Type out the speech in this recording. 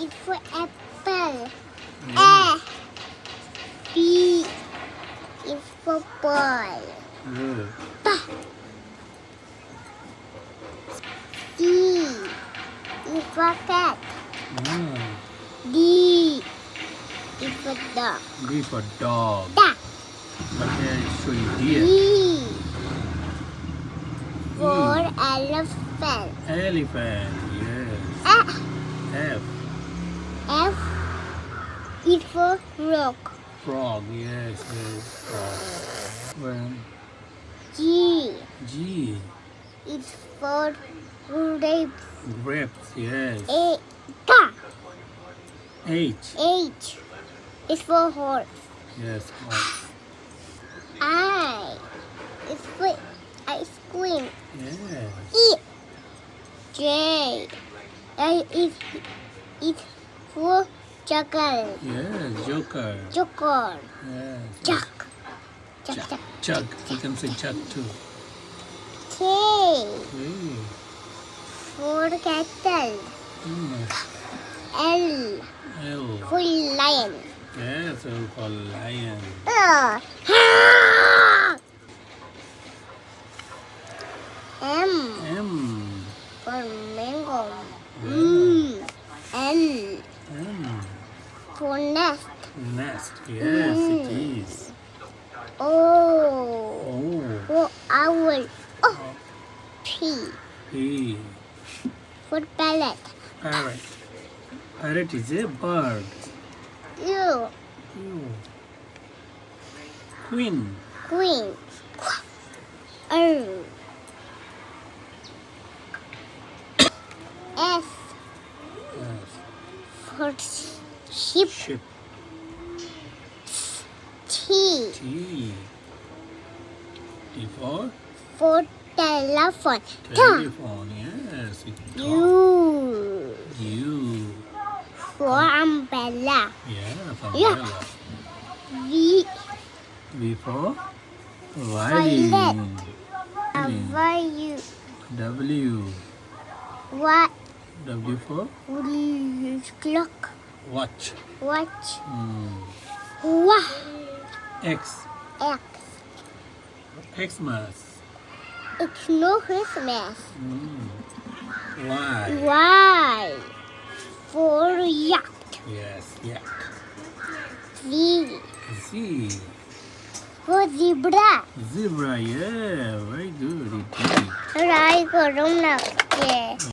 is for apple. Yeah. A. B is for ball. Good. C is for cat. Mm. D is for dog. D for dog. Da. But here it's showing deer. E for elephant. Elephant. Yes. F. F. F is for frog. Frog. Yes. Frog. When G G. is for grapes. Grapes. Yes. A. K. H. H is for horse. Yes. Horse. I is for ice cream. Yes. E. J is for juggle. Yes. Joker. Joker. Yes. Jug. Jug, jug. Jug. You can say jug too. K Okay. for kettle. Mm. L L. for lion. Yes. L for lion. M M. for mango. Yeah. N M. for nest. Nest. Yes, it is. O Oh. for owl. Oh. P P. for parrot. Parrot. Parrot is a bird. U Q. Queen. queen. R S Yes. for sheep. Ship. T T. T for telephone. telephone. Yes. It U U. for umbrella. Yeah. Umbrella. V V for violin. W W. what W for clock. watch. Watch. Mm. X. X. Xmas. It's no Christmas. Mm. Y. Y for yacht. Yes. Yeah. Z Z. for zebra. Zebra. Yeah. Very good. It is. Try करो ना